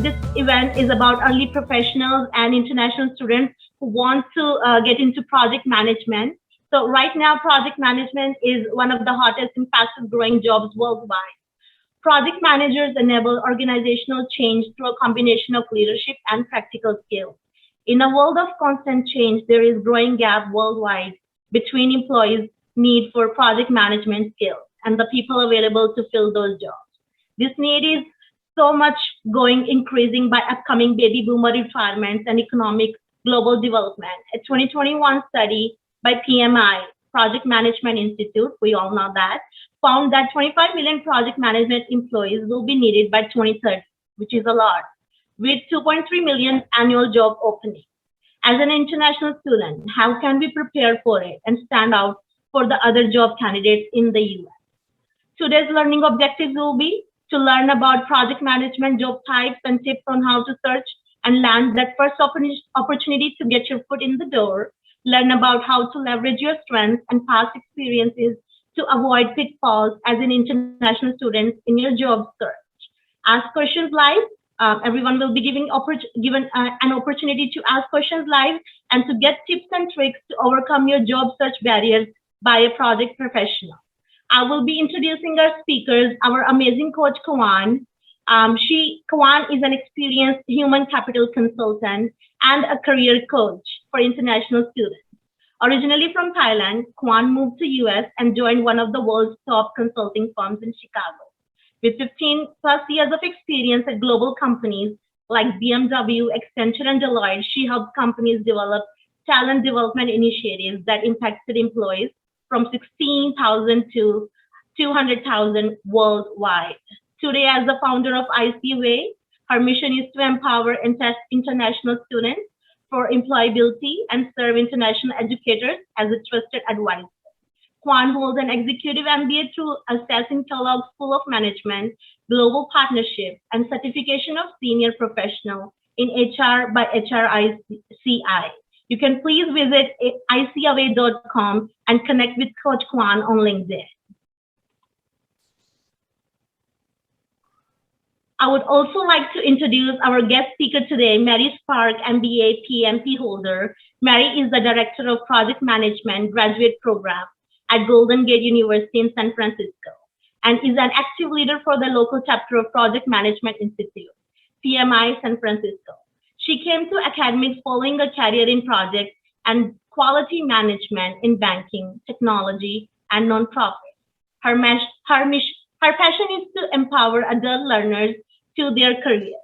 this event is about early professionals and international students who want to get into project management. So right now, project management is one of the hottest and fastest growing jobs worldwide. Project managers enable organizational change through a combination of leadership and practical skills. In a world of constant change, there is growing gap worldwide between employees' need for project management skills and the people available to fill those jobs. This need is so much going increasing by upcoming baby boomer retirements and economic global development. A 2021 study by PMI, Project Management Institute, we all know that, found that 25 million project management employees will be needed by 2030, which is a lot, with 2.3 million annual job openings. As an international student, how can we prepare for it and stand out for the other job candidates in the US? Today's learning objectives will be to learn about project management job types and tips on how to search and land that first opportunity to get your foot in the door, learn about how to leverage your strengths and past experiences to avoid pitfalls as an international student in your job search. Ask questions live. Everyone will be given an opportunity to ask questions live and to get tips and tricks to overcome your job search barriers by a project professional. I will be introducing our speakers, our amazing coach, Kawan. Kawan is an experienced human capital consultant and a career coach for international students. Originally from Thailand, Kawan moved to US and joined one of the world's top consulting firms in Chicago. With 15 plus years of experience at global companies like BMW, Accenture, and Deloitte, she helped companies develop talent development initiatives that impacted employees from 16,000 to 200,000 worldwide. Today, as the founder of ICWay, her mission is to empower international students for employability and serve international educators as a trusted advisor. Kwan holds an executive MBA through Assessing Kellogg School of Management, Global Partnership, and certification of Senior Professional in HR by HRICI. You can please visit icaway.com and connect with Coach Kwan on LinkedIn. I would also like to introduce our guest speaker today, Mary Spark, MBA PMP holder. Mary is the Director of Project Management Graduate Program at Golden Gate University in San Francisco and is an active leader for the local chapter of Project Management Institute, PMI San Francisco. She came to academics following a career in project and quality management in banking, technology, and nonprofit. Her passion is to empower adult learners to their careers.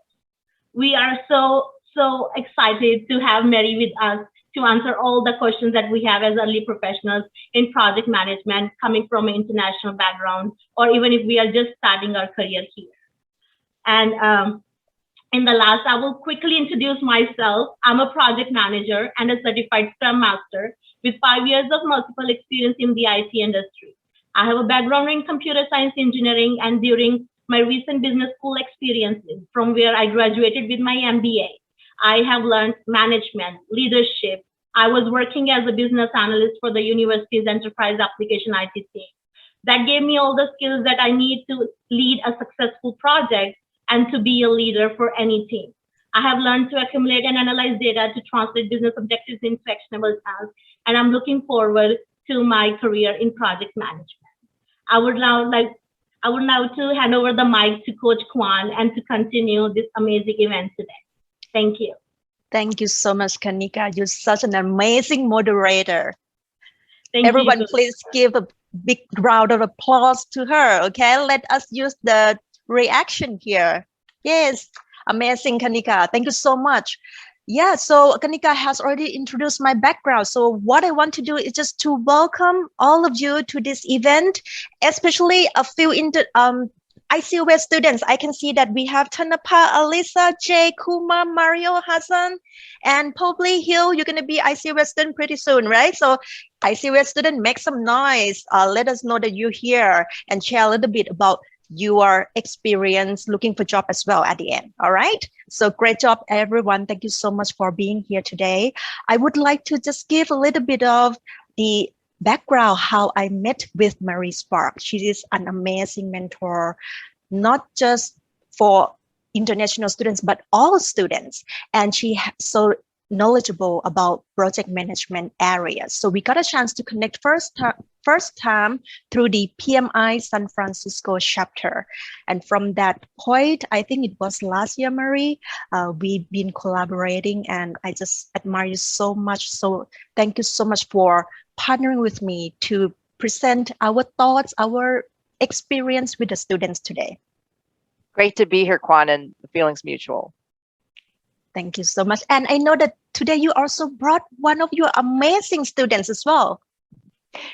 We are so excited to have Mary with us to answer all the questions that we have as early professionals in project management coming from an international background, or even if we are just starting our career here. And in the last, I will quickly introduce myself. I'm a project manager and a certified Scrum Master with 5 years of multiple experience in the IT industry. I have a background in computer science engineering, and during my recent business school experiences, from where I graduated with my MBA, I have learned management, leadership. I was working as a business analyst for the university's enterprise application IT team. That gave me all the skills that I need to lead a successful project and to be a leader for any team. I have learned to accumulate and analyze data to translate business objectives into actionable tasks, and I'm looking forward to my career in project management. I would now to hand over the mic to Coach Kwan and to continue this amazing event today. Thank you. Thank you so much, Kanika. You're such an amazing moderator. Thank Everyone, you. please give a big round of applause to her. Okay, let us use the reaction here. Yes, amazing, Kanika. Thank you so much. Yeah, so Kanika has already introduced my background. So what I want to do is just to welcome all of you to this event, especially a few ICOS students. I can see that we have Tanapa, Alisa, Jay, Kuma, Mario, Hassan, and probably Hill. You're going to be ICOS student pretty soon, right? So ICOS student, make some noise. Let us know that you're here and share a little bit about your experience looking for job as well at the end. All right. So great job, everyone. Thank you so much for being here today. I would like to just give a little bit of the background how I met with Mary Spark. She is an amazing mentor, not just for international students, but all students. And so knowledgeable about project management areas. So we got a chance to connect first time through the PMI San Francisco chapter. And from that point, I think it was last year, Marie, we've been collaborating, and I just admire you so much. So thank you so much for partnering with me to present our thoughts, our experience with the students today. Great to be here, Kwan, and the feeling's mutual. Thank you so much. And I know that today you also brought one of your amazing students as well.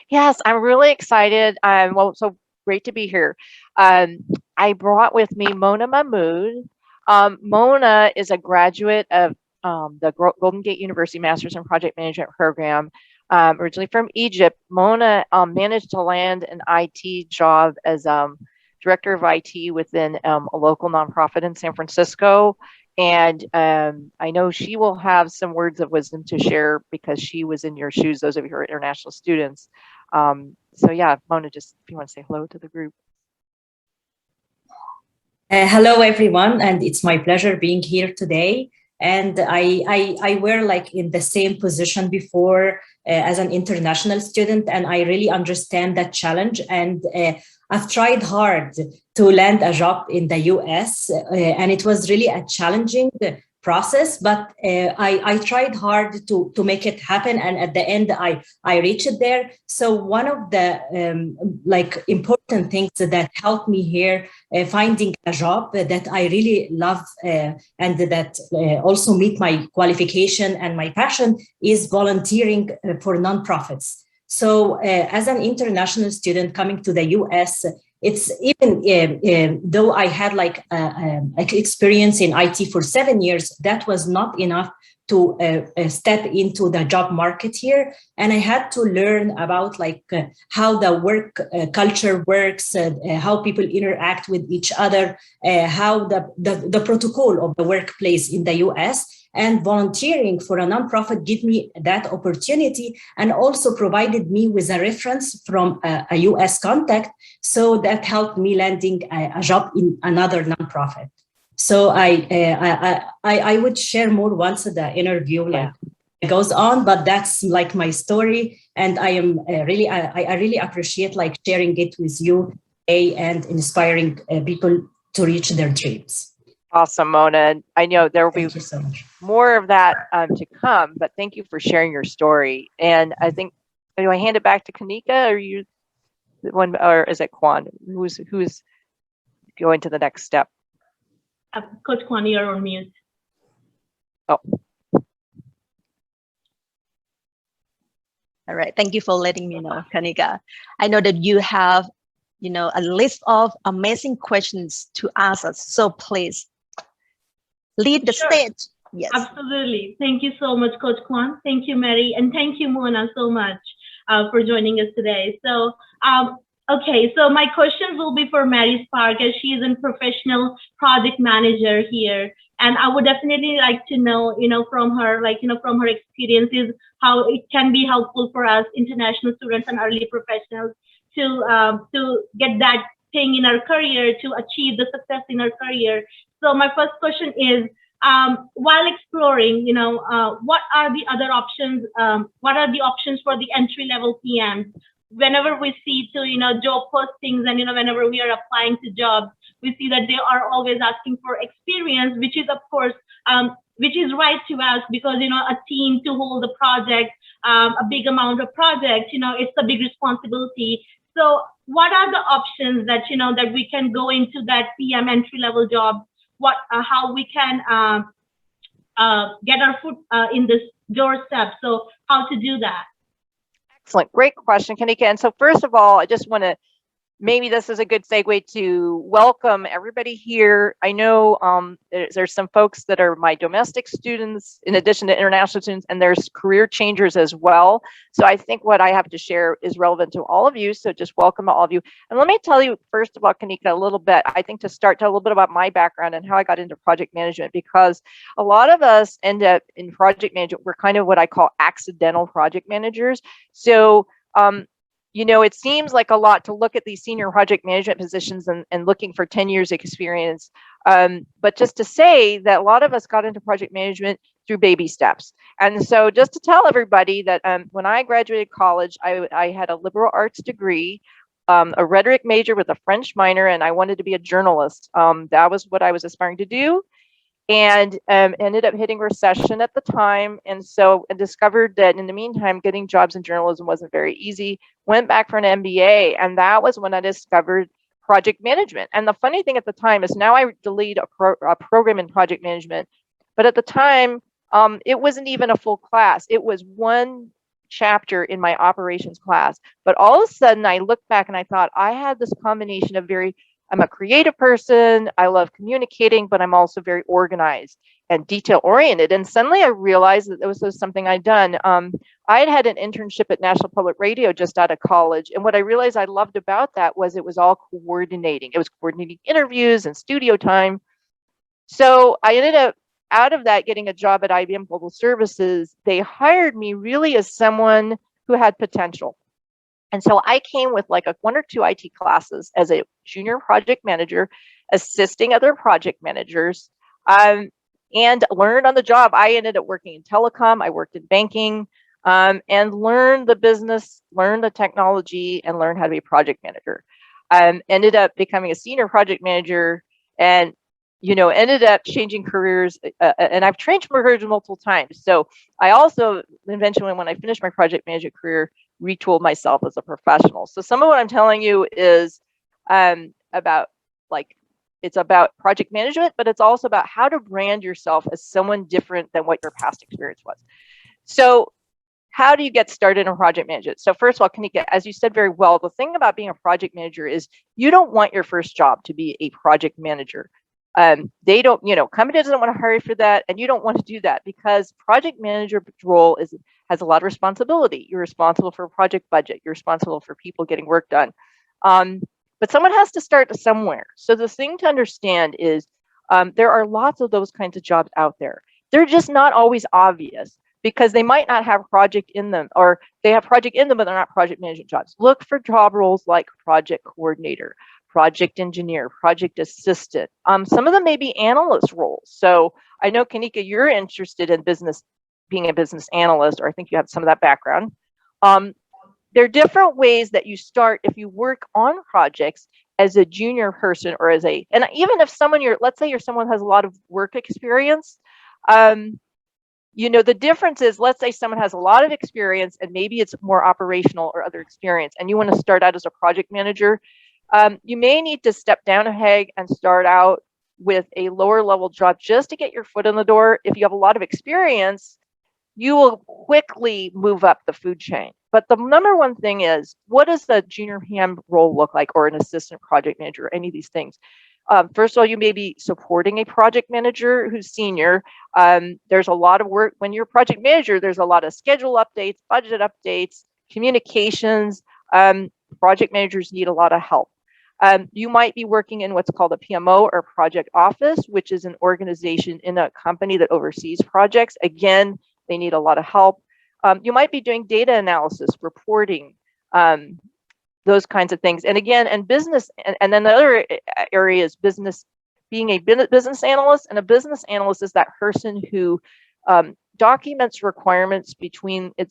Yes, I'm really excited. Well, so great to be here. I brought with me Mona Mahmood. Mona is a graduate of the Golden Gate University Masters in Project Management program, originally from Egypt. Mona managed to land an IT job as director of IT within a local nonprofit in San Francisco. And I know she will have some words of wisdom to share because she was in your shoes, those of you who are international students. So yeah, Mona, just if you want to say hello to the group. Hello, everyone, and it's my pleasure being here today. And I were like in the same position before as an international student, and I really understand that challenge. And I've tried hard to land a job in the US, and it was really a challenging process, but I tried hard to make it happen, and at the end I reached there. So one of the like important things that helped me here finding a job that I really love and that also meet my qualification and my passion is volunteering for nonprofits. So as an international student coming to the US, it's even though I had like experience in IT for 7 years, that was not enough to step into the job market here. And I had to learn about like how the work culture works, how people interact with each other, how the protocol of the workplace in the US. And volunteering for a nonprofit gave me that opportunity and also provided me with a reference from a US contact. So that helped me landing a job in another nonprofit. So I would share more once the interview like goes on, but that's like my story. And I am really, I really appreciate like sharing it with you and inspiring people to reach their dreams. Awesome, Mona. I know there will be so more of that to come, but thank you for sharing your story. And I think, do I hand it back to Kanika, or you the one, or is it Kwan? Who's going to the next step? Coach Kwan, you're on mute. Oh. All right. Thank you for letting me know, Kanika. I know that you have, you know, a list of amazing questions to ask us. So please lead the stage. Yes. Absolutely. Thank you so much, Coach Kwan. Thank you, Mary. And thank you, Mona, so much for joining us today. So, okay, so my questions will be for Mary Spark, as she is a professional project manager here. And I would definitely like to know, from her, from her experiences, how it can be helpful for us international students and early professionals to get that thing in our career, to achieve the success in our career. So my first question is, while exploring, what are the other options? What are the options for the entry-level PMs? Whenever we see job postings and whenever we are applying to jobs, we see that they are always asking for experience, which is of course which is right to ask, because a team to hold a project, a big amount of projects, it's a big responsibility. So what are the options that that we can go into that PM entry-level job? How we can get our foot in this doorstep? So how to do that? Excellent. Great question, Kanika. And so first of all, I just want to, maybe this is a good segue to welcome everybody here. I know there's some folks that are my domestic students in addition to international students, and there's career changers as well. So I think what I have to share is relevant to all of you. So just welcome to all of you. And let me tell you first about Kanika a little bit. I think to start, tell a little bit about my background and how I got into project management, because a lot of us end up in project management. We're kind of what I call accidental project managers. So you know, it seems like a lot to look at these senior project management positions and looking for 10 years experience. But just to say that a lot of us got into project management through baby steps. And so just to tell everybody that when I graduated college, I had a liberal arts degree, a rhetoric major with a French minor, and I wanted to be a journalist. That was what I was aspiring to do. And ended up hitting recession at the time. And so I discovered that in the meantime, getting jobs in journalism wasn't very easy. Went back for an MBA, and that was when I discovered project management. And the funny thing at the time is now I lead a program in project management, but at the time, it wasn't even a full class. It was one chapter in my operations class. But all of a sudden, I looked back and I thought I had this combination of I'm a creative person. I love communicating, but I'm also very organized and detail oriented. And suddenly I realized that this was something I'd done. I had an internship at National Public Radio just out of college. And what I realized I loved about that was it was all coordinating. It was coordinating interviews and studio time. So I ended up out of that getting a job at IBM Global Services. They hired me really as someone who had potential. And so I came with like one or two IT classes as a junior project manager, assisting other project managers, and learned on the job. I ended up working in telecom. I worked in banking, and learned the business, learned the technology, and learned how to be a project manager. Ended up becoming a senior project manager, and ended up changing careers. And I've changed careers multiple times. So I also eventually, when I finished my project management career, retooled myself as a professional. So some of what I'm telling you is about it's about project management, but it's also about how to brand yourself as someone different than what your past experience was. So how do you get started in project management? So first of all, Kanika, as you said very well, the thing about being a project manager is you don't want your first job to be a project manager. They don't, company doesn't want to hire you for that, and you don't want to do that because project manager role has a lot of responsibility. You're responsible for a project budget. You're responsible for people getting work done. But someone has to start somewhere. So the thing to understand is there are lots of those kinds of jobs out there. They're just not always obvious because they might not have project in them, or they have project in them, but they're not project management jobs. Look for job roles like project coordinator, project engineer, project assistant. Some of them may be analyst roles. So I know, Kanika, you're interested in being a business analyst, or I think you have some of that background. There are different ways that you start if you work on projects as a junior person or and even if let's say someone has a lot of work experience, the difference is, let's say someone has a lot of experience and maybe it's more operational or other experience, and you want to start out as a project manager. You may need to step down a peg and start out with a lower level job just to get your foot in the door. If you have a lot of experience, you will quickly move up the food chain. But the number one thing is, what does the junior PM role look like, or an assistant project manager, or any of these things? First of all, you may be supporting a project manager who's senior. There's a lot of work. When you're a project manager, there's a lot of schedule updates, budget updates, communications. Project managers need a lot of help. You might be working in what's called a PMO, or project office, which is an organization in a company that oversees projects. Again, they need a lot of help. You might be doing data analysis, reporting, those kinds of things. And again, and business, and then the other area is business, being a business analyst. And a business analyst is that person who documents requirements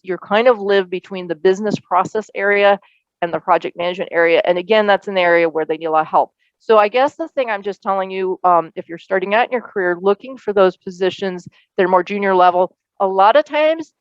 you're kind of live between the business process area and the project management area. And again, that's an area where they need a lot of help. So I guess the thing I'm just telling you, if you're starting out in your career, looking for those positions that are more junior level, a lot of times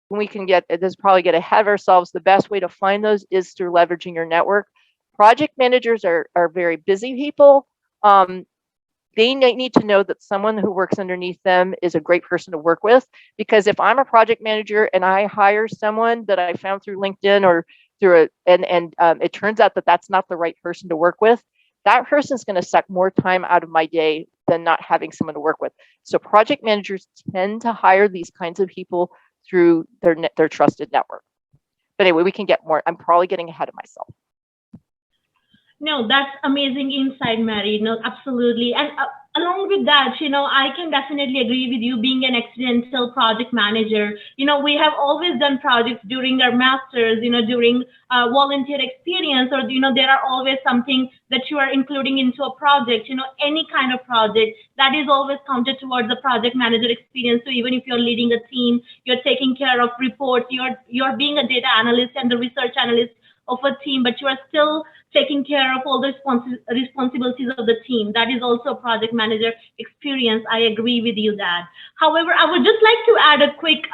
we can get ahead of ourselves. The best way to find those is through leveraging your network. Project managers are very busy people. They need to know that someone who works underneath them is a great person to work with, because if I'm a project manager and I hire someone that I found through LinkedIn or through it turns out that that's not the right person to work with, that person's going to suck more time out of my day than not having someone to work with. So project managers tend to hire these kinds of people through their trusted network. But anyway, we can get more. I'm probably getting ahead of myself. No, that's amazing insight, Mary. No, absolutely. And Along with that, I can definitely agree with you being an accidental project manager. We have always done projects during our masters, during volunteer experience, or, there are always something that you are including into a project, any kind of project that is always counted towards the project manager experience. So even if you're leading a team, you're taking care of reports, you're being a data analyst and the research analyst of a team, but you are still taking care of all the responsibilities of the team. That is also a project manager experience. I agree with you that. However, I would just like to add a quick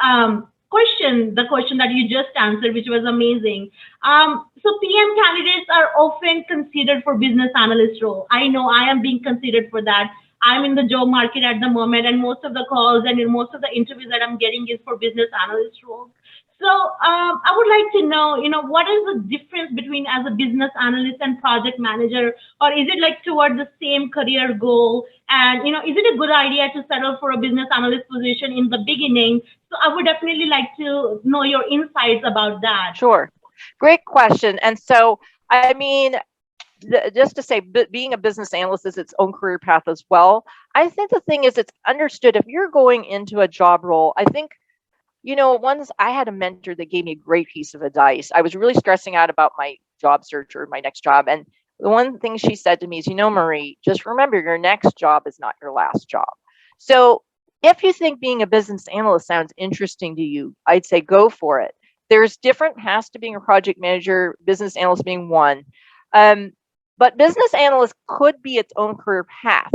question, the question that you just answered, which was amazing. So PM candidates are often considered for business analyst role. I know I am being considered for that. I'm in the job market at the moment, and most of the calls and in most of the interviews that I'm getting is for business analyst roles. So I would like to know, what is the difference between as a business analyst and project manager, or is it like toward the same career goal? And is it a good idea to settle for a business analyst position in the beginning? So I would definitely like to know your insights about that. Sure. Great question. And so, I mean, just to say, being a business analyst is its own career path as well. I think the thing is, it's understood if you're going into a job role. I think, once I had a mentor that gave me a great piece of advice. I was really stressing out about my job search or my next job. And the one thing she said to me is, Marie, just remember your next job is not your last job. So if you think being a business analyst sounds interesting to you, I'd say go for it. There's different paths to being a project manager, business analyst being one. But business analyst could be its own career path.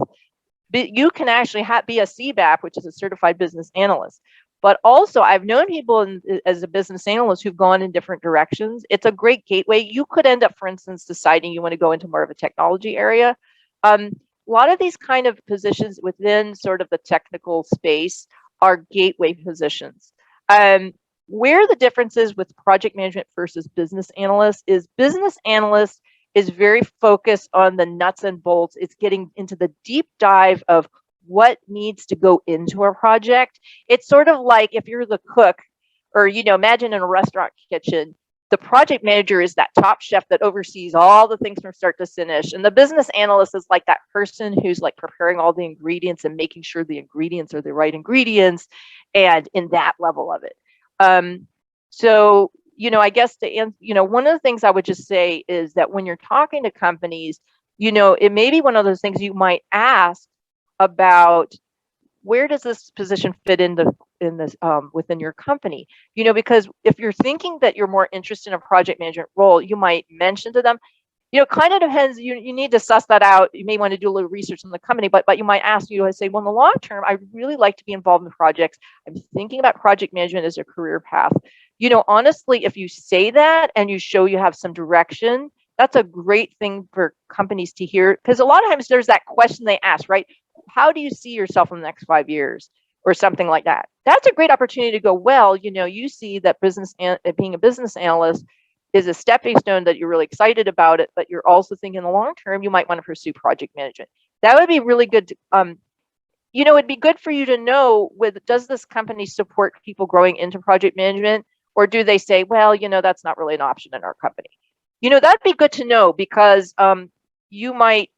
You can actually be a CBAP, which is a certified business analyst. But also, I've known people as a business analyst who've gone in different directions. It's a great gateway. You could end up, for instance, deciding you want to go into more of a technology area. A lot of these kind of positions within sort of the technical space are gateway positions. Where the difference is with project management versus business analyst is business analyst is very focused on the nuts and bolts. It's getting into the deep dive of what needs to go into a project. It's sort of like if you're the cook, or imagine in a restaurant kitchen, the project manager is that top chef that oversees all the things from start to finish, and the business analyst is like that person who's like preparing all the ingredients and making sure the ingredients are the right ingredients, and in that level of it. So I guess to answer, one of the things I would just say is that when you're talking to companies, it may be one of those things you might ask about, where does this position fit in this within your company? Because if you're thinking that you're more interested in a project management role, you might mention to them, kind of depends. You need to suss that out. You may want to do a little research on the company, but you might ask, say, well, in the long term, I really like to be involved in projects. I'm thinking about project management as a career path. Honestly, if you say that and you show you have some direction, that's a great thing for companies to hear, because a lot of times there's that question they ask, right? How do you see yourself in the next 5 years or something like that? That's a great opportunity to go, well, you see that being a business analyst is a stepping stone, that you're really excited about it, but you're also thinking in the long term, you might want to pursue project management. That would be really good. It'd be good for you to know, does this company support people growing into project management, or do they say, well, that's not really an option in our company? That'd be good to know, because you might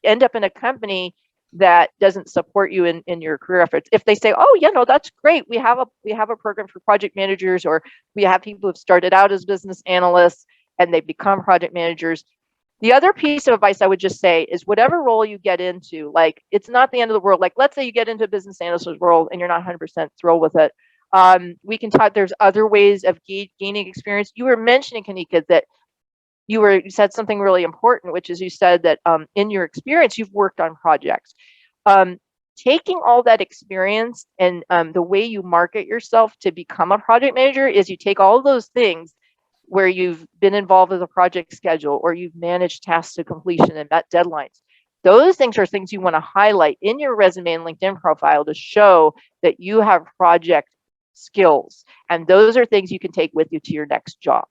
end up in a company that doesn't support you in your career efforts. If they say, oh, that's great, we have a program for project managers, or we have people who've started out as business analysts and they become project managers. The other piece of advice I would just say is, whatever role you get into, like, it's not the end of the world. Like, let's say you get into a business analyst role and you're not 100% thrilled with it. We can talk, there's other ways of gaining experience. You were mentioning, Kanika, that you said something really important, which is, you said that in your experience, you've worked on projects. Taking all that experience and the way you market yourself to become a project manager is, you take all those things where you've been involved with a project schedule, or you've managed tasks to completion and met deadlines. Those things are things you want to highlight in your resume and LinkedIn profile to show that you have project skills. And those are things you can take with you to your next job.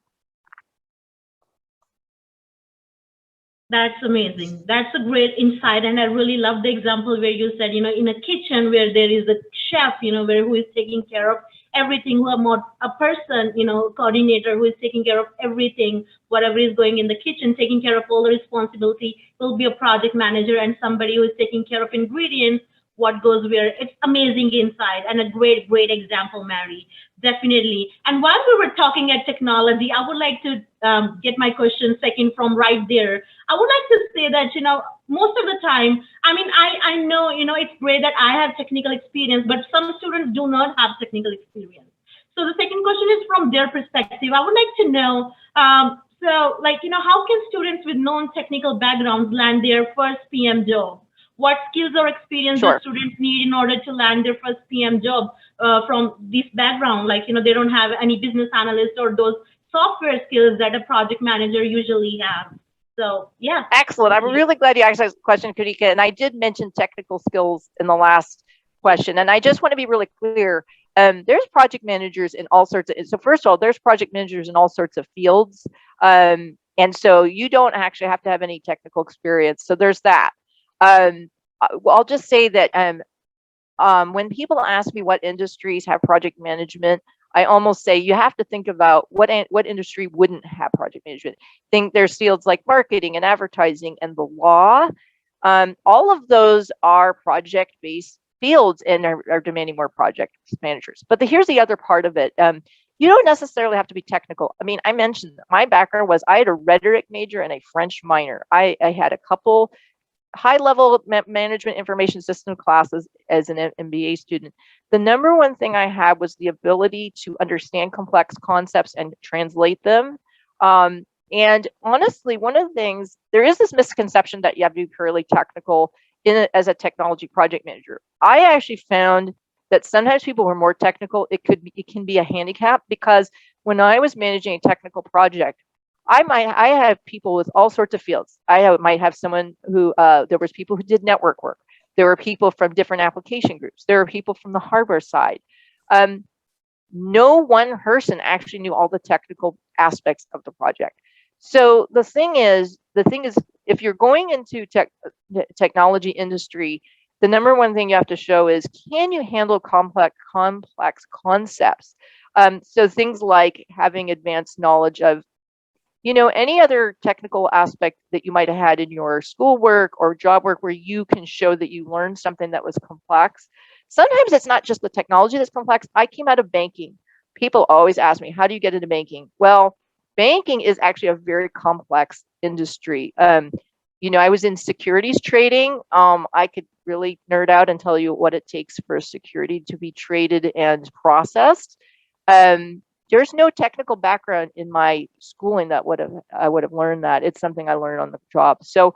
That's amazing. That's a great insight. And I really love the example where you said, in a kitchen where there is a chef, where who is taking care of everything, who are more a person, coordinator who is taking care of everything, whatever is going in the kitchen, taking care of all the responsibility, will be a project manager, and somebody who is taking care of ingredients, what goes where. It's amazing insight and a great, great example, Mary. Definitely. And while we were talking at technology, I would like to get my question second from right there. I would like to say that, most of the time, I mean, I know, it's great that I have technical experience, but some students do not have technical experience. So the second question is from their perspective. I would like to know, how can students with non-technical backgrounds land their first PM job? What skills or experience do students need in order to land their first PM job from this background? Like, they don't have any business analyst or those software skills that a project manager usually have. So, yeah. Excellent. I'm really glad you asked this question, Karika. And I did mention technical skills in the last question. And I just want to be really clear. There's project managers in all sorts of, so first of all, there's project managers in all sorts of fields. And so you don't actually have to have any technical experience. So there's that. I'll just say that when people ask me what industries have project management, I almost say you have to think about what industry wouldn't have project management. Think there's fields like marketing and advertising and the law. All of those are project-based fields and are demanding more project managers. But here's the other part of it. You don't necessarily have to be technical. I mean, I mentioned my background was I had a rhetoric major and a French minor. I had a couple high-level management information system classes as an MBA student. The number one thing I had was the ability to understand complex concepts and translate them. And honestly, one of the things, there is this misconception that you have to be purely technical as a technology project manager. I actually found that sometimes people who are more technical, it can be a handicap, because when I was managing a technical project, I have people with all sorts of fields. Might have someone who, there was people who did network work. There were people from different application groups. There were people from the hardware side. No one person actually knew all the technical aspects of the project. So the thing is, if you're going into technology industry, the number one thing you have to show is, can you handle complex concepts? So things like having advanced knowledge of any other technical aspect that you might have had in your schoolwork or job work where you can show that you learned something that was complex. Sometimes it's not just the technology that's complex. I came out of banking. People always ask me, how do you get into banking? Well, banking is actually a very complex industry. I was in securities trading. I could really nerd out and tell you what it takes for a security to be traded and processed. There's no technical background in my schooling that I would have learned that. It's something I learned on the job. So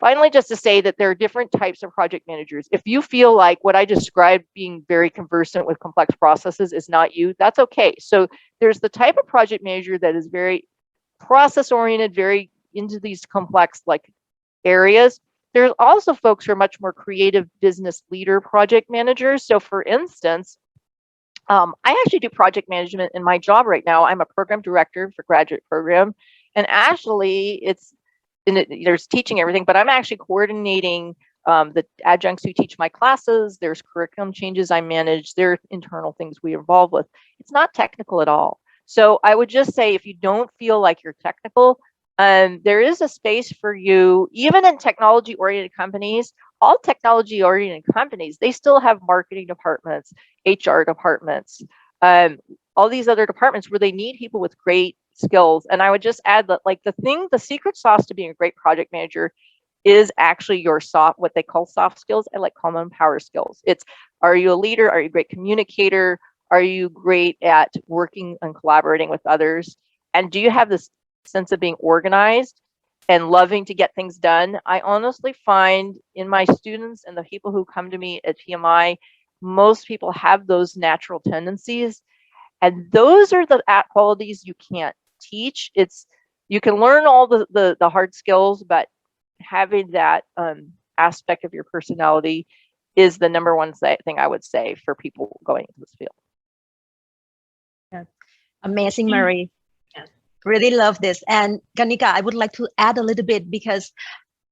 finally, just to say that there are different types of project managers. If you feel like what I described, being very conversant with complex processes, is not you, that's okay. So there's the type of project manager that is very process oriented, very into these complex areas. There's also folks who are much more creative business leader project managers. So for instance, I actually do project management in my job right now. I'm a program director for graduate program, and actually there's teaching everything, but I'm actually coordinating the adjuncts who teach my classes. There's curriculum changes I manage. There are internal things we involve with. It's not technical at all. So I would just say, if you don't feel like you're technical, there is a space for you, even in technology-oriented companies. All technology-oriented companies, they still have marketing departments, HR departments, all these other departments where they need people with great skills. And I would just add that, the secret sauce to being a great project manager is actually your what they call soft skills. I call them power skills. It's, are you a leader? Are you a great communicator? Are you great at working and collaborating with others? And do you have this sense of being organized and loving to get things done? I honestly find in my students and the people who come to me at PMI, most people have those natural tendencies. And those are the qualities you can't teach. You can learn all the hard skills, but having that aspect of your personality is the number one thing I would say for people going into this field. Yeah. Amazing, Mary. Yes. Really love this. And Kanika, I would like to add a little bit because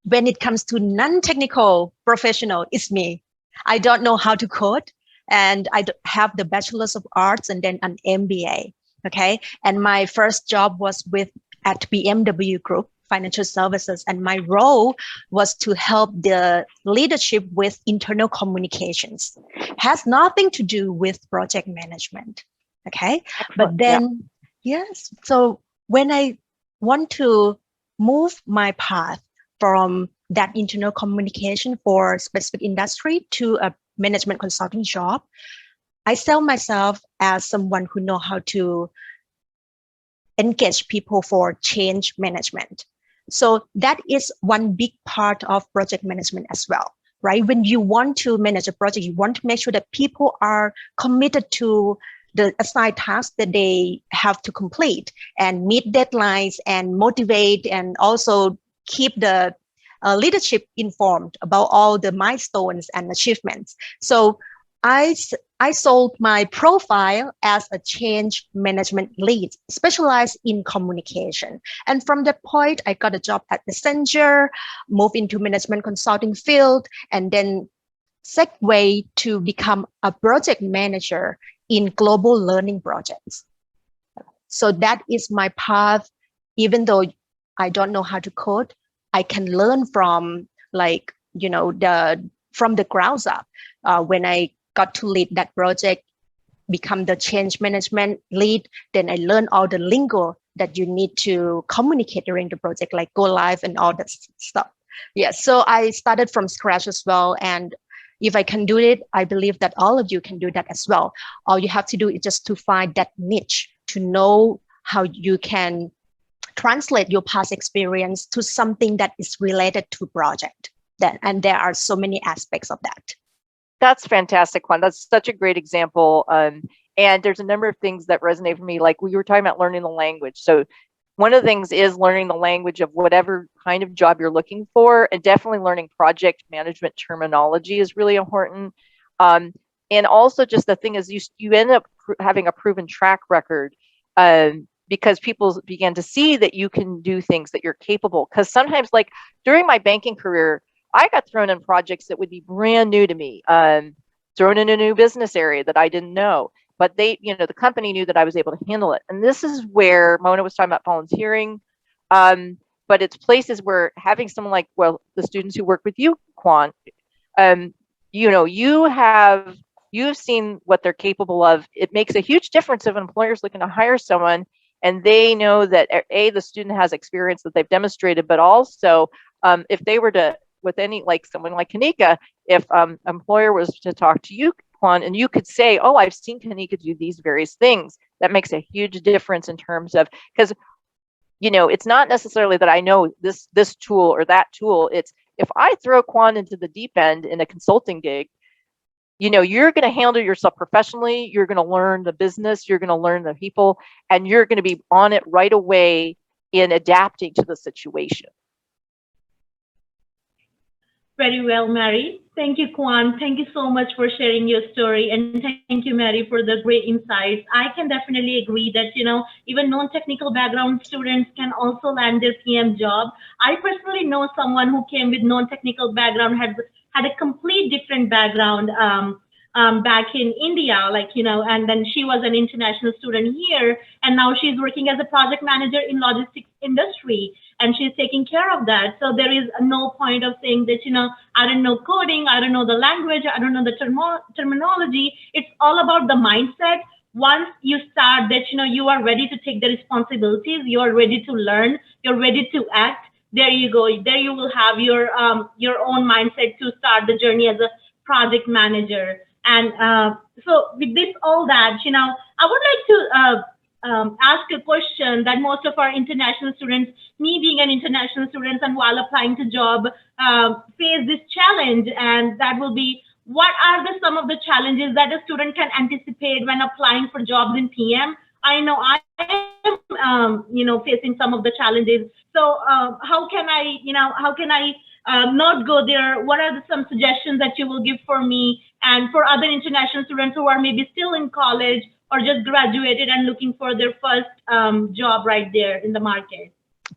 when it comes to non-technical professional, it's me. I don't know how to code, and I have the Bachelor's of Arts and then an MBA. Okay, and my first job was with at BMW Group Financial Services, and my role was to help the leadership with internal communications. Has nothing to do with project management. Okay, but then yes, so when I want to move my path from that internal communication for specific industry to a management consulting job, I sell myself as someone who know how to engage people for change management. So that is one big part of project management as well, right? When you want to manage a project, you want to make sure that people are committed to the assigned tasks that they have to complete and meet deadlines and motivate and also keep the leadership informed about all the milestones and achievements. So I sold my profile as a change management lead, specialized in communication. And from that point, I got a job at Accenture, moved into management consulting field, and then segue to become a project manager in global learning projects. So that is my path. Even though I don't know how to code, I can learn from from the ground up. When I got to lead that project, become the change management lead, then I learned all the lingo that you need to communicate during the project, like go live and all that stuff. Yeah, so I started from scratch as well. And if I can do it, I believe that all of you can do that as well. All you have to do is just to find that niche, to know how you can translate your past experience to something that is related to project. And there are so many aspects of that. That's fantastic, Juan. That's such a great example. And there's a number of things that resonate for me. Like we were talking about learning the language. So one of the things is learning the language of whatever kind of job you're looking for, and definitely learning project management terminology is really important. And also just the thing is you end up having a proven track record because people began to see that you can do things, that you're capable. Because sometimes, like during my banking career, I got thrown in projects that would be brand new to me, thrown in a new business area that I didn't know. But they, the company knew that I was able to handle it. And this is where Mona was talking about volunteering. But it's places where having someone like, well, the students who work with you, Quan, you've seen what they're capable of. It makes a huge difference if an employer is looking to hire someone and they know that the student has experience that they've demonstrated, but also if they were to, with any, like someone like Kanika, if employer was to talk to you, Quan, and you could say, oh, I've seen Kanika do these various things, that makes a huge difference in terms of, because it's not necessarily that I know this tool or that tool. It's if I throw Quan into the deep end in a consulting gig, you're going to handle yourself professionally. You're going to learn the business. You're going to learn the people, and you're going to be on it right away in adapting to the situation. Very well, Mary. Thank you, Kwan. Thank you so much for sharing your story. And thank you, Mary, for the great insights. I can definitely agree that, even non-technical background students can also land their PM job. I personally know someone who came with non-technical background, had a complete different background back in India, and then she was an international student here. And now she's working as a project manager in logistics industry. And she's taking care of that. So there is no point of saying that, I don't know coding, I don't know the language, I don't know the terminology. It's all about the mindset. Once you start that, you are ready to take the responsibilities, you are ready to learn, you're ready to act. There you go. There you will have your own mindset to start the journey as a project manager. And so with this, all that, I would like to ask a question that most of our international students, me being an international student and while applying to job, face this challenge. And that will be, what are some of the challenges that a student can anticipate when applying for jobs in PM? I know I am, facing some of the challenges. So how can I not go there? What are some suggestions that you will give for me and for other international students who are maybe still in college or just graduated and looking for their first job right there in the market?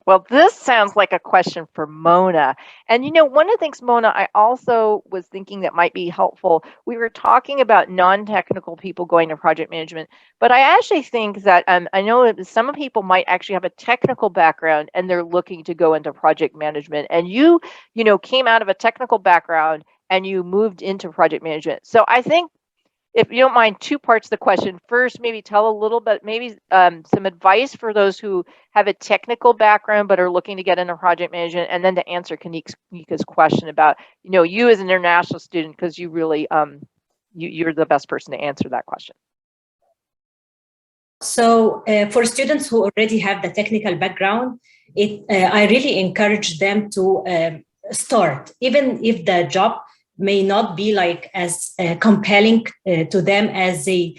Well, this sounds like a question for Mona. And one of the things, Mona, I also was thinking that might be helpful. We were talking about non-technical people going to project management, but I actually think that I know that some people might actually have a technical background and they're looking to go into project management. And you came out of a technical background and you moved into project management. So I think, if you don't mind, two parts of the question. First, maybe tell a little bit, maybe some advice for those who have a technical background but are looking to get into project management, and then to answer Kanika's question about, you as an international student, because you really, you're the best person to answer that question. So for students who already have the technical background, I really encourage them to start, even if the job may not be like as compelling to them as they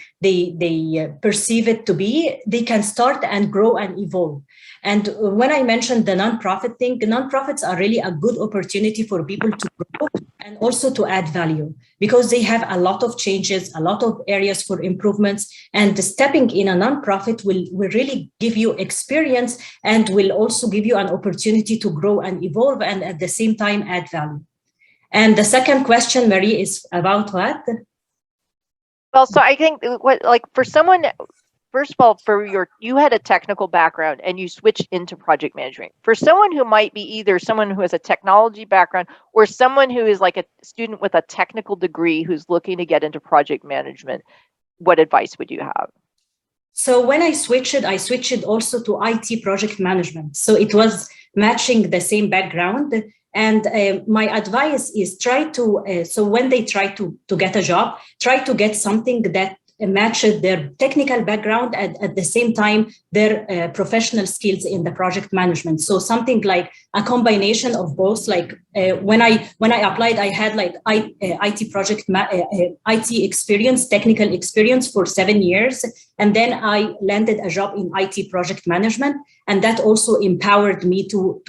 perceive it to be. They can start and grow and evolve. And when I mentioned the nonprofit thing, nonprofits are really a good opportunity for people to grow and also to add value, because they have a lot of changes, a lot of areas for improvements. And stepping in a nonprofit will really give you experience and will also give you an opportunity to grow and evolve, and at the same time add value. And the second question, Marie, is about what? Well, so I think for someone, first of all, you had a technical background and you switched into project management. For someone who might be either someone who has a technology background or someone who is like a student with a technical degree who's looking to get into project management, what advice would you have? So when I switched also to IT project management. So it was matching the same background. And my advice is so when they try to get a job, try to get something that matches their technical background and at the same time their professional skills in the project management. So something like a combination of both. Like when I applied, I had like IT experience, technical experience for 7 years, and then I landed a job in IT project management, and that also empowered me to.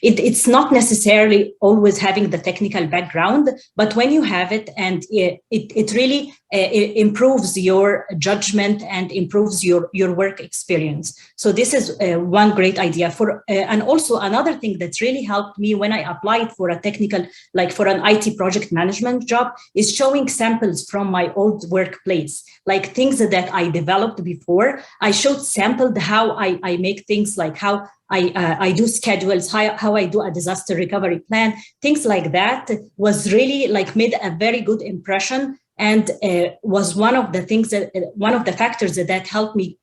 It's not necessarily always having the technical background, but when you have it, and it really improves your judgment and improves your work experience. So this is one great idea and also another thing that really helped me when I applied for a technical, like for an IT project management job, is showing samples from my old workplace, like things that I developed before. I sampled how I make things, like how I do schedules, how I do a disaster recovery plan, things like that was really like made a very good impression, and was one of the factors that helped me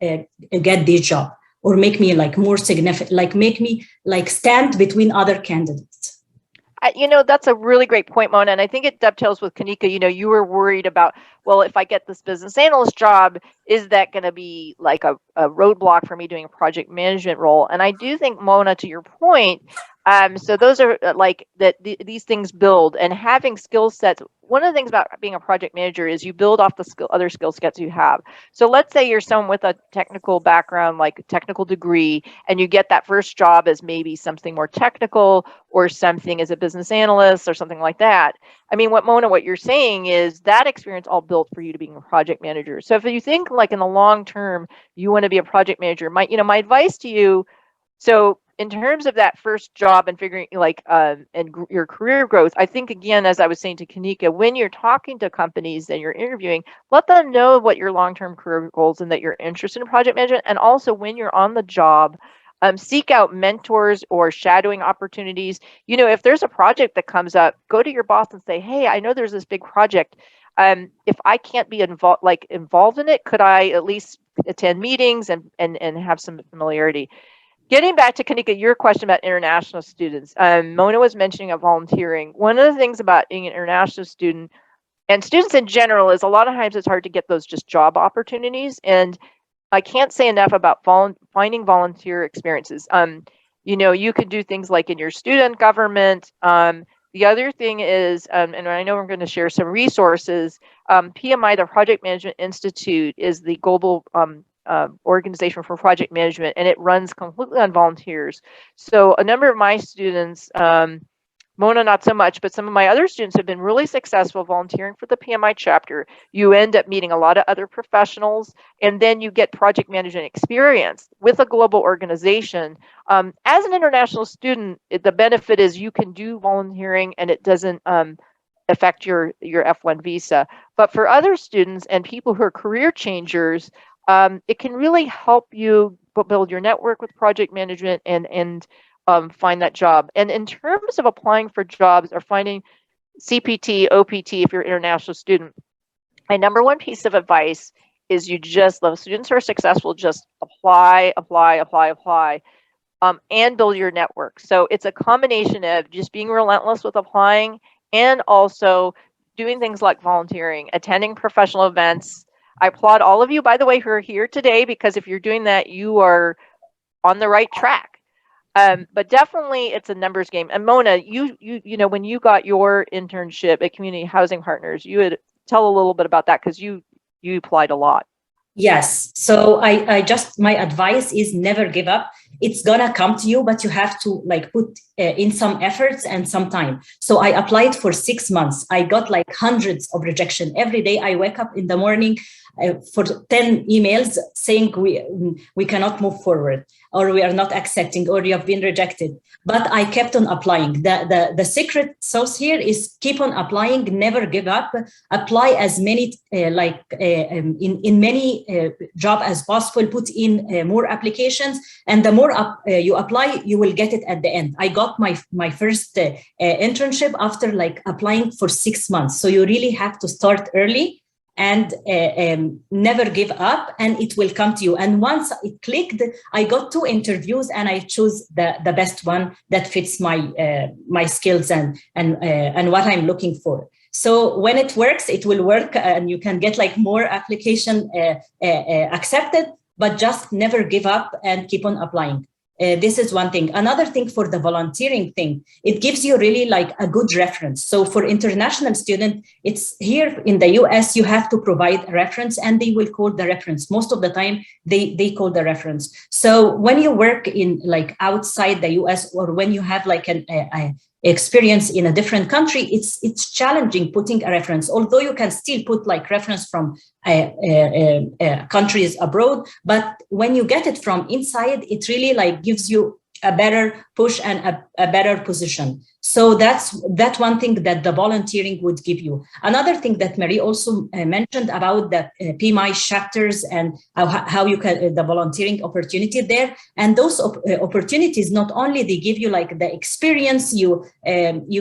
get this job, or make me like more significant, like make me like stand between other candidates. That's a really great point, Mona. And I think it dovetails with Kanika. You were worried about, well, if I get this business analyst job, is that going to be like a roadblock for me doing a project management role? And I do think, Mona, to your point, so those are like that these things build, and having skill sets. One of the things about being a project manager is you build off the other skill sets you have. So let's say you're someone with a technical background, like a technical degree, and you get that first job as maybe something more technical, or something as a business analyst or something like that. I mean, what you're saying is that experience all built for you to being a project manager. So if you think like in the long term, you want to be a project manager, my advice to you, so in terms of that first job and figuring and your career growth, I think, again, as I was saying to Kanika, when you're talking to companies and you're interviewing, let them know what your long-term career goals and that you're interested in project management. And also when you're on the job, seek out mentors or shadowing opportunities. If there's a project that comes up, go to your boss and say, hey, I know there's this big project. If I can't be involved in it, could I at least attend meetings and have some familiarity? Getting back to Kanika, your question about international students, Mona was mentioning about volunteering. One of the things about being an international student and students in general is a lot of times it's hard to get those just job opportunities. And I can't say enough about finding volunteer experiences. You could do things like in your student government. The other thing is, and I know we're going to share some resources, PMI, the Project Management Institute, is the global organization for project management, and it runs completely on volunteers. So a number of my students Mona, not so much, but some of my other students have been really successful volunteering for the PMI chapter. You end up meeting a lot of other professionals, and then you get project management experience with a global organization. As an international student, the benefit is you can do volunteering and it doesn't affect your F1 visa. But for other students and people who are career changers, it can really help you build your network with project management and find that job. And in terms of applying for jobs or finding CPT, OPT, if you're an international student, my number one piece of advice is you just, those students who are successful, just apply, and build your network. So it's a combination of just being relentless with applying and also doing things like volunteering, attending professional events. I applaud all of you, by the way, who are here today, because if you're doing that, you are on the right track. But definitely it's a numbers game. And Mona, you know, when you got your internship at Community Housing Partners, you would tell a little bit about that because you applied a lot. Yes. So I just, my advice is never give up. It's gonna come to you, but you have to like put in some efforts and some time. So I applied for 6 months. I got like hundreds of rejection. Every day I wake up in the morning for 10 emails saying we cannot move forward, or we are not accepting, or you have been rejected. But I kept on applying. The secret sauce here is keep on applying, never give up. Apply as many in many job as possible. Put in more applications, and the more you apply, you will get it at the end. I got my first internship after like applying for 6 months. So you really have to start early and never give up, and it will come to you. And once it clicked, I got 2 interviews, and I chose the best one that fits my skills and what I'm looking for. So when it works, it will work, and you can get like more application accepted, but just never give up and keep on applying. This is one thing. Another thing for the volunteering thing, it gives you really like a good reference. So for international student, it's here in the US, you have to provide a reference, and they will call the reference. Most of the time they call the reference. So when you work in like outside the US, or when you have like an experience in a different country, it's challenging putting a reference, although you can still put like reference from countries abroad. But when you get it from inside, it really like gives you a better push and a better position. So that's one thing that the volunteering would give you. Another thing that Marie also mentioned about the PMI chapters and how you can the volunteering opportunity there. And those opportunities, not only they give you like the experience, you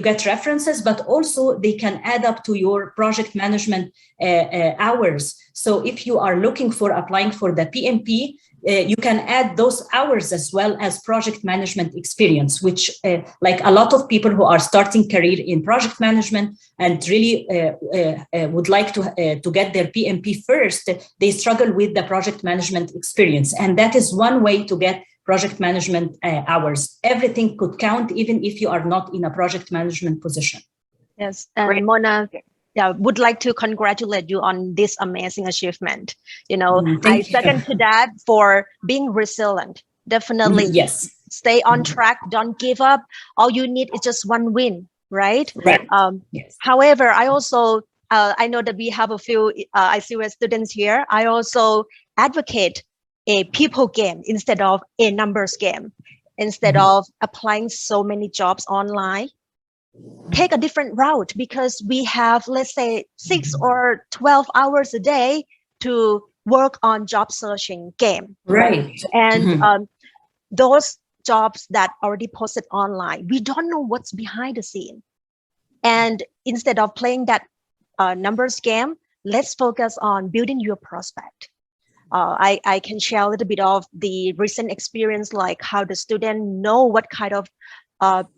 get references, but also they can add up to your project management hours. So if you are looking for applying for the PMP, you can add those hours as well as project management experience, which like a lot of people who are starting career in project management and really would like to get their PMP first, they struggle with the project management experience. And that is one way to get project management hours. Everything could count, even if you are not in a project management position. Yes, and great. Mona, yeah, would like to congratulate you on this amazing achievement. You know, I second to that for being resilient. Definitely, yes. Stay on track. Don't give up. All you need is just one win, right? Right. Yes. However, I also I know that we have a few ICUS students here. I also advocate a people game instead of a numbers game. Instead of applying so many jobs online, take a different route, because we have, let's say, 6 or 12 hours a day to work on job searching game. Right. And those jobs that already posted online, we don't know what's behind the scene. And instead of playing that numbers game, let's focus on building your prospect. I can share a little bit of the recent experience, like how the student know what kind of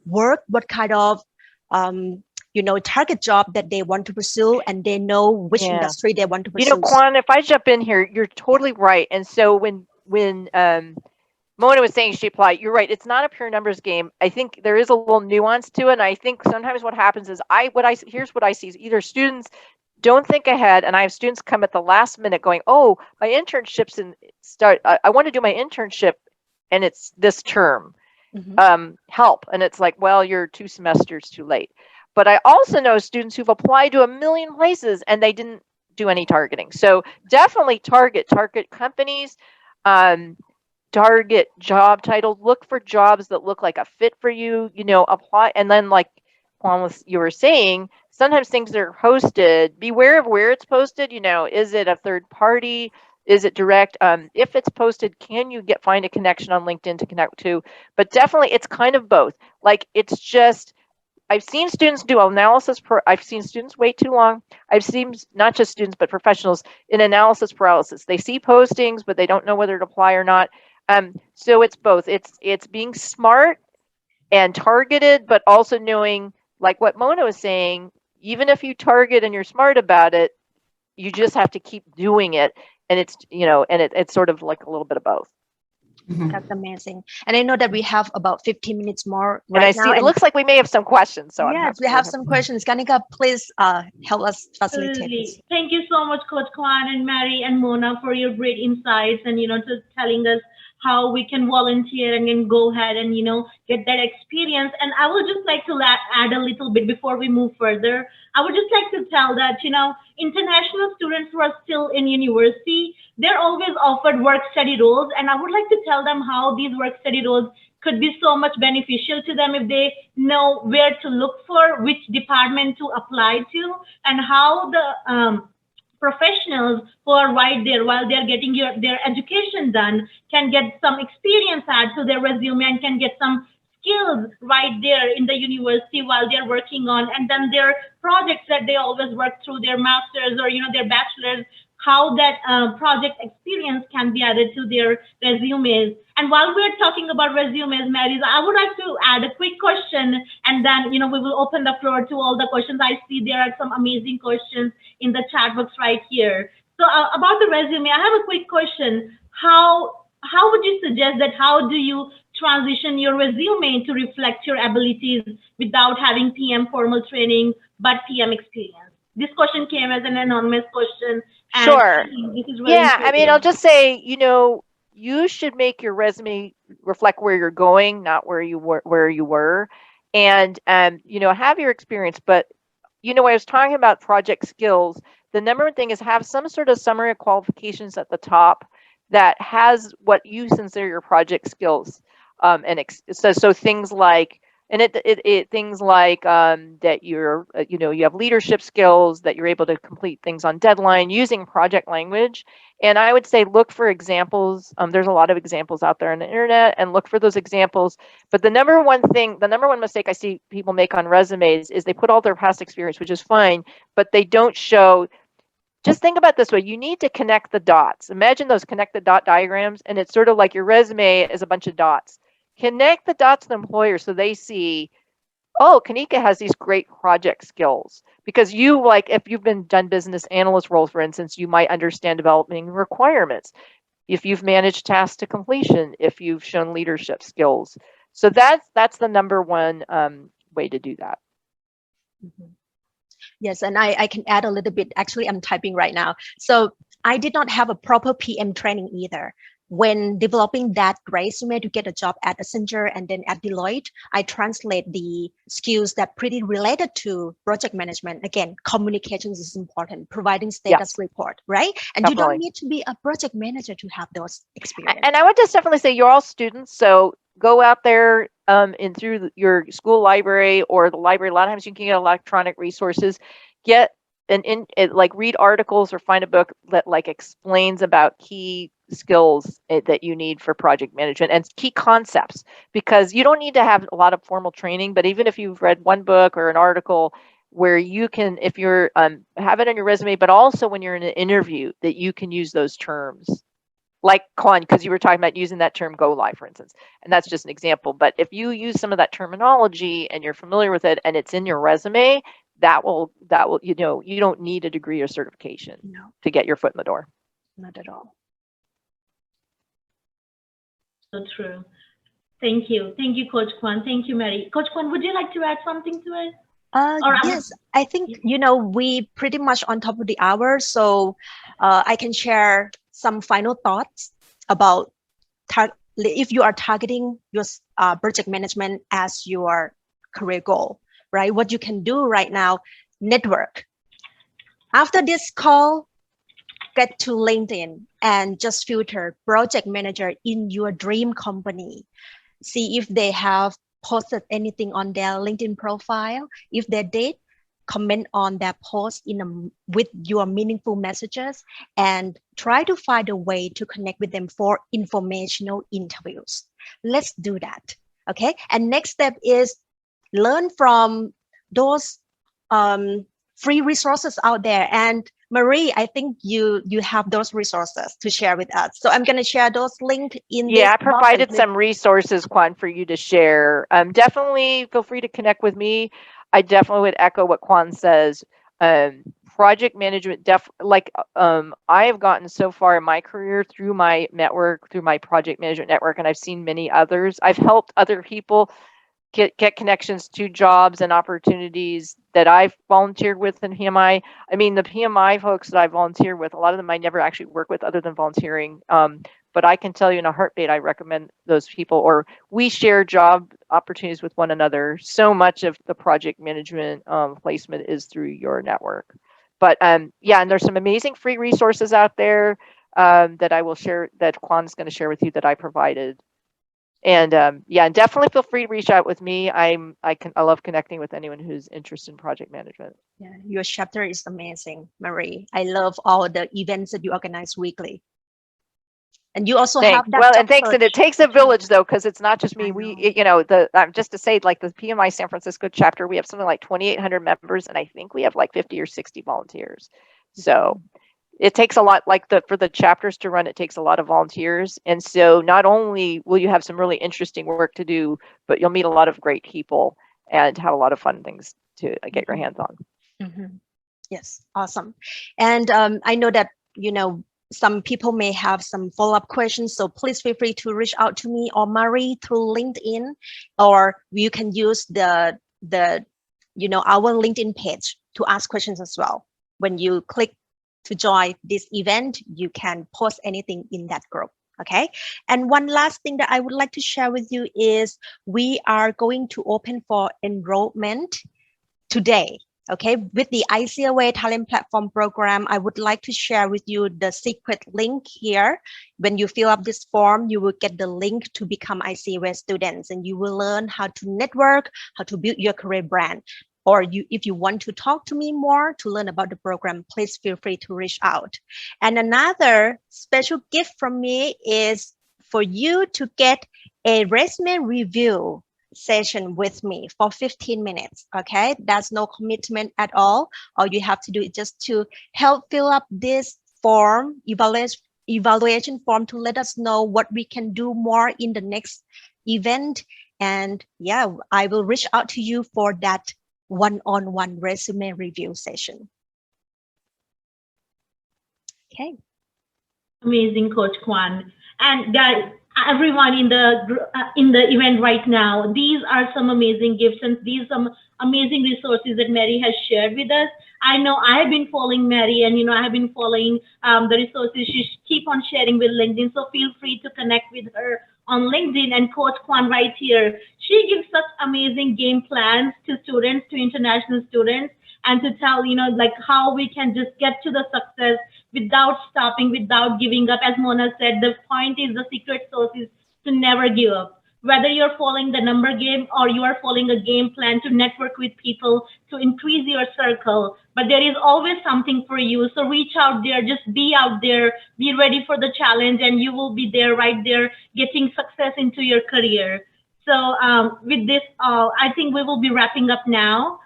work, what kind of target job that they want to pursue, and they know which industry they want to pursue. You know, Kwan, if I jump in here, you're totally right. And so when Mona was saying she applied, you're right. It's not a pure numbers game. I think there is a little nuance to it. And I think sometimes what happens is here's what I see is either students don't think ahead, and I have students come at the last minute going, oh, my internship's I want to do my internship and it's this term. help. And it's like, well, you're 2 semesters too late. But I also know students who've applied to a million places and they didn't do any targeting. So definitely target companies, target job titles, look for jobs that look like a fit for you, apply. And then like Juan you were saying, sometimes things are posted, beware of where it's posted, is it a third party? Is it direct? If it's posted, can you find a connection on LinkedIn to connect to? But definitely it's kind of both. Like it's just, I've seen students do analysis. I've seen students wait too long. I've seen not just students, but professionals in analysis paralysis. They see postings, but they don't know whether to apply or not. So it's both. It's being smart and targeted, but also knowing, like what Mona was saying, even if you target and you're smart about it, you just have to keep doing it. And it's, it's sort of like a little bit of both. That's amazing. And I know that we have about 15 minutes more right now. And I see it looks like we may have some questions. So yes, we have some questions. Kanika, please help us facilitate this. Thank you so much, Coach Kwan and Mary and Mona, for your great insights and, to telling us how we can volunteer and then go ahead and, get that experience. And I would just like to add a little bit before we move further. I would just like to tell that, international students who are still in university, they're always offered work study roles. And I would like to tell them how these work study roles could be so much beneficial to them if they know where to look for, which department to apply to, and how the professionals who are right there while they're getting their education done can get some experience add to their resume and can get some skills right there in the university while they're working on, and then their projects that they always work through, their masters or their bachelors, how that project experience can be added to their resumes. And while we're talking about resumes, Mary, I would like to add a quick question, and then we will open the floor to all the questions. I see there are some amazing questions in the chat box right here. So about the resume, I have a quick question. How would you suggest that? How do you transition your resume to reflect your abilities without having PM formal training but PM experience? This question came as an anonymous question. Sure. This is really I mean, I'll just say, you should make your resume reflect where you're going, not where you were, and have your experience. But when I was talking about project skills, the number one thing is have some sort of summary of qualifications at the top that has what you consider your project skills, so things like. And things like that you're, you have leadership skills, that you're able to complete things on deadline using project language. And I would say look for examples. There's a lot of examples out there on the internet, and look for those examples. But the number one mistake I see people make on resumes is they put all their past experience, which is fine, but they don't show. Just think about it this way. You need to connect the dots. Imagine those connect the dot diagrams, and it's sort of like your resume is a bunch of dots. Connect the dots to the employer so they see, oh, Kanika has these great project skills. Because if you've done business analyst roles, for instance, you might understand developing requirements. If you've managed tasks to completion, if you've shown leadership skills. So that's the number one way to do that. Mm-hmm. Yes, and I can add a little bit. Actually, I'm typing right now. So I did not have a proper PM training either. When developing that resume to get a job at Accenture and then at Deloitte, I translate the skills that pretty related to project management. Again, communications is important, providing status report, right? And definitely. You don't need to be a project manager to have those experiences. And I would just definitely say you're all students, so go out there and through your school library or the library. A lot of times you can get electronic resources. Get read articles or find a book that explains about key skills that you need for project management and key concepts, because you don't need to have a lot of formal training, but even if you've read one book or an article where you can, if you're have it on your resume, but also when you're in an interview, that you can use those terms. Like Kwan, because you were talking about using that term go live, for instance, and that's just an example. But if you use some of that terminology and you're familiar with it and it's in your resume, that will you don't need a degree or certification to get your foot in the door. Not at all. So true. Thank you, Coach Kwan. Thank you, Mary. Coach Kwan, would you like to add something to it? Yes, I think we pretty much on top of the hour, so I can share some final thoughts about if you are targeting your project management as your career goal, right? What you can do right now, network. After this call, get to LinkedIn and just filter project manager in your dream company. See if they have posted anything on their LinkedIn profile. If they did, comment on that post with your meaningful messages and try to find a way to connect with them for informational interviews. Let's do that. Okay. And next step is learn from those free resources out there. And Marie, I think you have those resources to share with us. So I'm going to share those links in this. Yeah, I provided some resources, Kwan, for you to share. Definitely feel free to connect with me. I definitely would echo what Kwan says. Project management, I have gotten so far in my career through my network, through my project management network, and I've seen many others. I've helped other people get connections to jobs and opportunities that I've volunteered with in PMI. I mean, the PMI folks that I volunteer with, a lot of them I never actually work with other than volunteering. But I can tell you in a heartbeat, I recommend those people, or we share job opportunities with one another. So much of the project management placement is through your network. But yeah, and there's some amazing free resources out there that I will share, that Kwan's going to share with you, that I provided. And yeah, definitely feel free to reach out with me. I love connecting with anyone who's interested in project management. Yeah, your chapter is amazing, Marie. I love all the events that you organize weekly. And you also have that. Well, and thanks. And it takes a village, though, because it's not just me. Just to say, like the PMI San Francisco chapter, we have something like 2,800 members, and I think we have like 50 or 60 volunteers. So it takes a lot, for the chapters to run, it takes a lot of volunteers. And so not only will you have some really interesting work to do, but you'll meet a lot of great people and have a lot of fun things to get your hands on. Mm-hmm. Yes, awesome. And I know that, some people may have some follow-up questions, so please feel free to reach out to me or Marie through LinkedIn, or you can use our LinkedIn page to ask questions as well. When you click to join this event, you can post anything in that group. Okay. And one last thing that I would like to share with you is we are going to open for enrollment today. Okay, with the ICOA Talent Platform Program, I would like to share with you the secret link here. When you fill up this form, you will get the link to become ICOA students, and you will learn how to network, how to build your career brand. Or if you want to talk to me more to learn about the program, please feel free to reach out. And another special gift from me is for you to get a resume review session with me for 15 minutes. Okay, that's no commitment at all. All you have to do is just to help fill up this form, evaluation form, to let us know what we can do more in the next event. And yeah, I will reach out to you for that one-on-one resume review session. Okay. Amazing, Coach Kwan. And guys, everyone in the event right now, these are some amazing gifts, and these are some amazing resources that Mary has shared with us. I know I have been following Mary, and I have been following the resources she keep on sharing with LinkedIn. So feel free to connect with her on LinkedIn. And Coach Kwan right here, she gives such amazing game plans to students, to international students, and to tell like how we can just get to the success without stopping, without giving up. As Mona said, the point is, the secret sauce is to never give up. Whether you're following the number game or you are following a game plan to network with people, to increase your circle, but there is always something for you. So reach out there, just be out there, be ready for the challenge, and you will be there, right there, getting success into your career. So with this, I think we will be wrapping up now.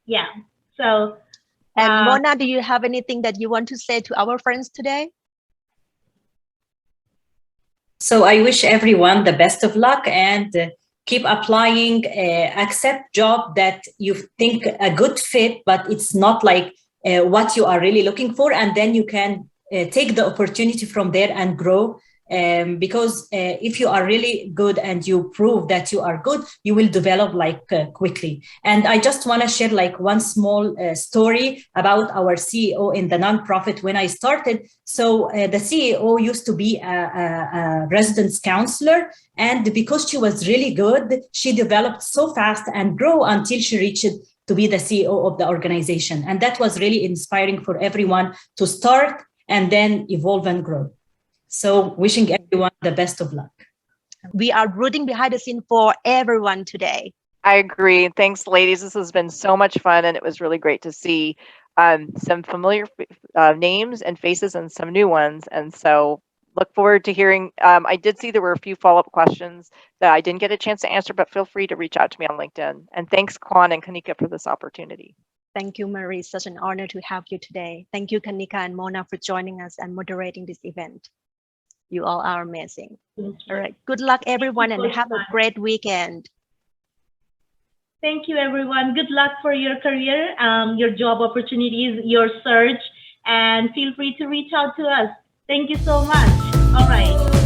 Yeah. So. And Mona, do you have anything that you want to say to our friends today? So I wish everyone the best of luck, and keep applying, accept job that you think a good fit, but it's not like what you are really looking for. And then you can take the opportunity from there and grow because if you are really good and you prove that you are good, you will develop like quickly. And I just want to share like one small story about our CEO in the nonprofit when I started. So the CEO used to be a residence counselor, and because she was really good, she developed so fast and grew until she reached to be the CEO of the organization. And that was really inspiring for everyone to start and then evolve and grow. So wishing everyone the best of luck. We are rooting behind the scene for everyone today. I agree. Thanks, ladies. This has been so much fun, and it was really great to see some familiar names and faces and some new ones. And so look forward to hearing. I did see there were a few follow-up questions that I didn't get a chance to answer, but feel free to reach out to me on LinkedIn. And thanks, Kwan and Kanika, for this opportunity. Thank you, Marie. Such an honor to have you today. Thank you, Kanika and Mona, for joining us and moderating this event. You all are amazing. All right. Good luck, everyone, and have a great weekend. Thank you, everyone. Good luck for your career, your job opportunities, your search, and feel free to reach out to us. Thank you so much. All right.